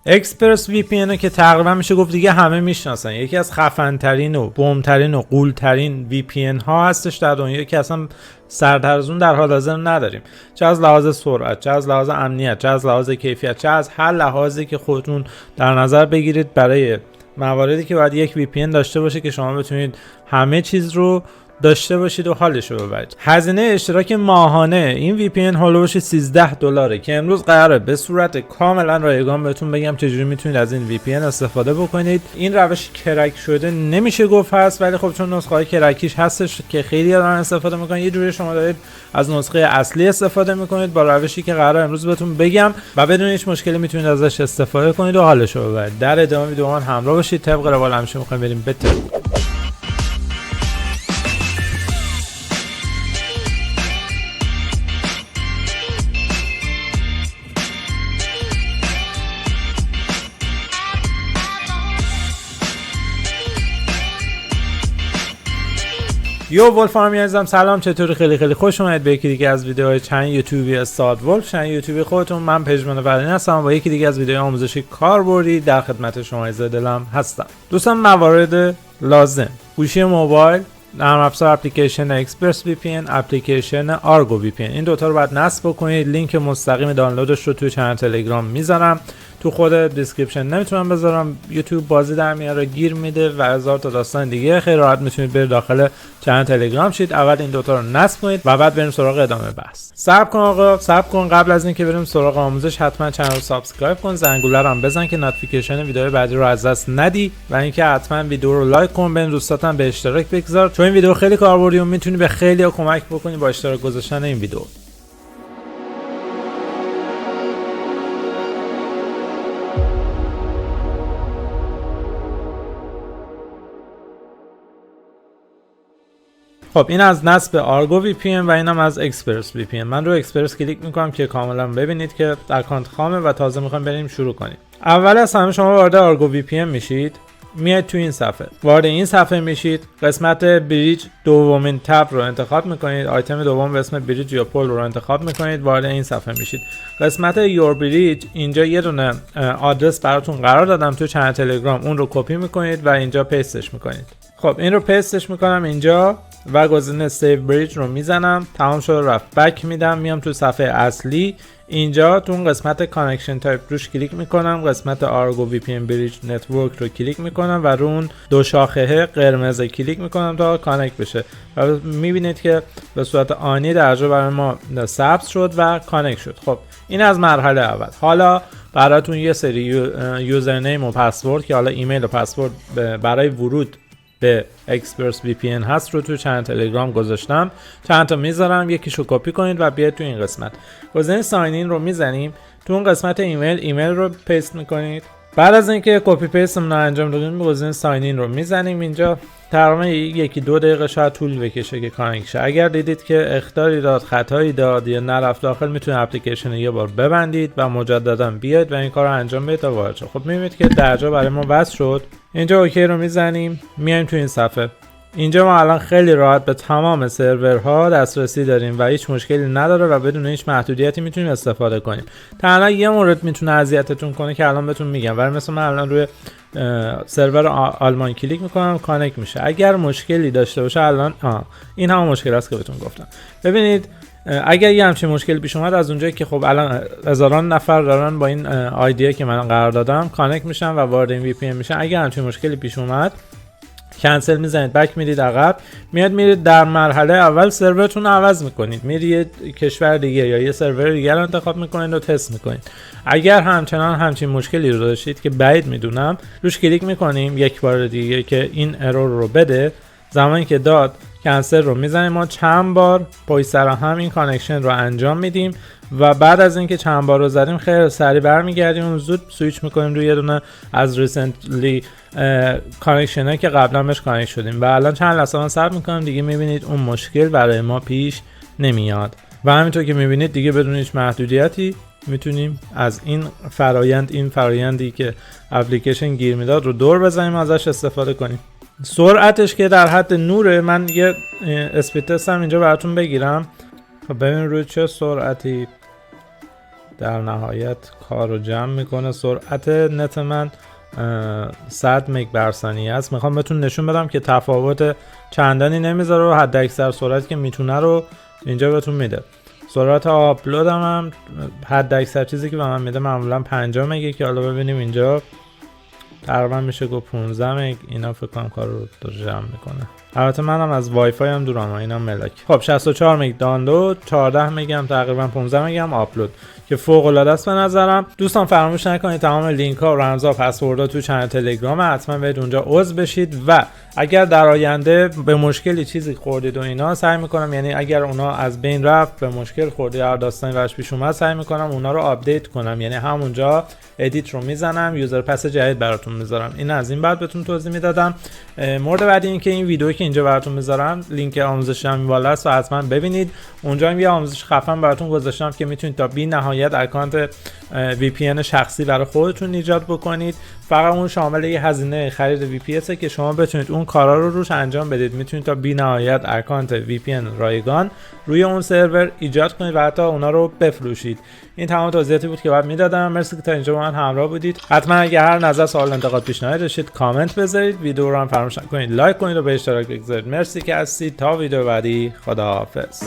اکسپرس وی پی ان که تقریبا میشه گفت دیگه همه میشناسن، یکی از خفن ترین و بوم ترین و غول ترین وی پی ان ها هستش در دنیا که اصلا سرتر از اون در حال حاضر نداریم، چه از لحاظ سرعت، چه از لحاظ امنیت، چه از لحاظ کیفیت، چه از هر لحاظی که خودتون در نظر بگیرید برای مواردی که باید یک وی پی ان داشته باشه که شما بتونید همه چیز رو داشته باشید و حالش رو ببرید. هزینه اشتراک ماهانه این وی پی ان هولوش $13 که امروز قراره به صورت کاملا رایگان بهتون بگم چجوری میتونید از این وی پی ان استفاده بکنید. این روش کرک شده نمیشه گفت هست، ولی خب چون نسخه های کرکیش هستش که خیلی دارن استفاده میکنن، یه جوری شما دارید از نسخه اصلی استفاده میکنید با روشی که قراره امروز بهتون بگم و بدون هیچ مشکلی میتونید ازش استفاده کنید و حالش رو ببرید. در ادامه ویدیو من همراه باشید. طبق روال همیشه میخوایم بریم به یو ولف آرمی عزیزم، سلام، چطوری؟ خیلی خوش اومدید به یکی دیگه از ویدیوهای چنل یوتیوبی استاد ولف، چنل یوتیوبی خودتون. من پژمان فرین هستم با یکی دیگه از ویدیوهای آموزشی کاربردی در خدمت شما عزیز دلم هستم. دوستان، موارد لازم: گوشی موبایل، نرم افزار اپلیکیشن اکسپرس وی پی ان، اپلیکیشن آرگو وی پی ان. این دوتا رو باید نصب بکنید. لینک مستقیم دانلودش رو توی چنل تلگرام میذارم، تو خود دیسکریپشن نمیتونم بذارم، یوتیوب بازی در میاره، گیر میده و هزار تا داستان دیگه. خیلی راحت میتونید برید داخل چنل تلگرام شید، اول این دوتا رو نصب کنید و بعد بریم سراغ ادامه بحث. صبر کن آقا، صبر کن. قبل از اینکه بریم سراغ آموزش حتما چنل رو سابسکرایب کن، زنگوله رو هم بزن که نوتیفیکیشن ویدیو بعدی رو از دست ندی و اینکه حتما ویدیو رو لایک کن، بین دوستاتم به اشتراک بگذار، چون این ویدیو خیلی کاربردی و میتونی به خیلی‌ها کمک بکنی با اشتراک گذاشتن این ویدیو. خب این از نصب آرگو وی پی ان و اینم از اکسپرس وی پی ان. من رو اکسپرس کلیک میکنم که کاملا ببینید که اکانت خامه و تازه میخوایم بریم شروع کنیم. اول از همه شما وارد آرگو وی پی ان میشید، میاد تو این صفحه، وارد این صفحه میشید، قسمت بریج دومین تب رو انتخاب میکنید، آیتم دوم به اسم بریج یا پل رو انتخاب میکنید، وارد این صفحه میشید. قسمت یور بریج، اینجا یه دونه آدرس براتون قرار دادم تو چنل تلگرام، اون رو کپی میکنید و اینجا پیستش میکنید. خب این رو پیستش میکنم اینجا و گزینه سیو بریج رو میزنم، تمام شد رفت. بک میدم، میام تو صفحه اصلی، اینجا تو اون قسمت کانکشن تایپ روش کلیک میکنم، قسمت آرگو وی پی ان بریج نتورک رو کلیک میکنم و رو اون دو شاخه قرمز کلیک میکنم تا کانکت بشه و میبینید که به صورت آنی درجا برای ما ثبت شد و کانکت شد. خب این از مرحله اول. حالا براتون یه سری یوزرنیم و پسورد که حالا ایمیل و پسورد برای ورود به اکسپرس وی پی ان هست رو تو چند تلگرام گذاشتم، چند تا میذارم، یکیشو کپی کنید و بیاید تو این قسمت گزینه ساین این رو میزنیم، تو اون قسمت ایمیل رو پیست میکنید. بعد از اینکه کپی پیستمون رو انجام دادیم گزینه ساین این رو میزنیم. اینجا تقریبا یکی دو دقیقه شاید طول بکشه که کانکت شه. اگر دیدید که اخطاری داد، خطایی داد یا نرفت داخل، میتونید اپلیکیشن یه بار ببندید و مجددا بیاید و این کار رو انجام بدید تا وارد شد. خب میبینید که درجا برای ما وصل شد. اینجا اوکی رو میزنیم، میایم تو این صفحه. اینجا ما الان خیلی راحت به تمام سرورها دسترسی داریم و هیچ مشکلی نداره و بدون هیچ محدودیتی میتونیم استفاده کنیم. تنها یه مورد میتونه اذیتتون کنه که الان بهتون میگم، ولی مثلا من الان روی سرور آلمان کلیک میکنم، کانکت میشه. اگر مشکلی داشته باشه الان این هم مشکل است که بهتون گفتم. ببینید اگر یه همچین مشکلی پیش اومد، از اونجایی که خب الان هزاران نفر دارن با این آیدی که من قرار دادم کانکت میشن و وارد این وی پی ان میشن، اگر همچین مشکلی پیش اومد کنسل میزنید، بک میدید عقب، میرید در مرحله اول سرورتون رو عوض میکنید، میرید یه کشور دیگه یا یه سرور دیگه رو انتخاب میکنید و تست میکنید. اگر همچین مشکلی رو داشتید که بعید میدونم، روش کلیک میکنیم یک بار دیگه که این ارور رو بده. زمانی که داد کنسل رو میزنیم، ما چند بار پشت سر هم این کانکشن رو انجام میدیم و بعد از اینکه چند بار رو زدیم خیلی سریع برمیگردیم و زود سویچ میکنیم روی یه دونه از ریسنتلی کانکشن هایی که قبلا بهش کانکت شدیم و الان چند لحظه من صبر میکنم دیگه. میبینید اون مشکل برای ما پیش نمیاد و همینطور که میبینید دیگه بدون هیچ محدودیتی میتونیم از این فرایندی که اپلیکیشن گیر میداد رو دور بزنیم و ازش استفاده کنیم. سرعتش که در حد نوره. من یه اسپید تست هم اینجا براتون بگیرم. خب ببین روی چه سرعتی در نهایت کار رو جمع میکنه. سرعت نت من 100 مگ بر ثانیه است. میخوام بهتون نشون بدم که تفاوت چندانی نمیذاره و حد اکثر سرعتی که میتونه رو اینجا بهتون میده. سرعت آپلود هم حد اکثر چیزی که به من میده معمولا 50 مگه که حالا ببینیم اینجا تقریبا میشه گفت 15 مگ. اینا فکر کنم کار رو جمع میکنه. البته منم از وای فای هم دورم، اینا ملاک. خب 64 مگ دانلود، 14 مگ هم تقریبا 15 مگ هم آپلود که فوق العاده است به نظرم. دوستان فراموش نکنید تمام لینک ها و رمزها و پسوردها تو چنل تلگرام حتما برید اونجا عضو بشید و اگر در آینده به مشکلی چیزی خوردید و اینا سعی میکنم، یعنی اگر اونا از بین رفت به مشکل خوردید هر داستانی براش پیش اومد، سعی میکنم اونا رو آپدیت کنم، یعنی همونجا ادیت رو میزنم، یوزر پس جدید براتون میذارم. این از این بعد بهتون توضیح میدادم. مورد بعدی این که این ویدیویی که اینجا براتون میذارم لینک آموزشی هم بالا است و حتما ببینید. اونجا هم یه آموزش خفن براتون گذاشتم که میتونید تا بی نهایت اکانت VPN شخصی برای خودتون ایجاد بکنید. فقط اون شامل یه هزینه خرید VPS که شما بتونید اون کارا رو روش انجام بدید. میتونید تا بی نهایت اکانت VPN رایگان روی اون سرور ایجاد کنید و حتی اونا رو بفروشید. این تمام توضیحاتی بود که بعد میدادم. مرسی که تا اینجا با من همراه بودید. حتما اگه هر نظر، سوال، انتقاد، پیشنهاد داشتید کامنت بذارید. ویدیو رو هم فراموش نکنید لایک کنید و به اشتراک بگذارید. مرسی که هستید. تا ویدیو بعدی، خداحافظ.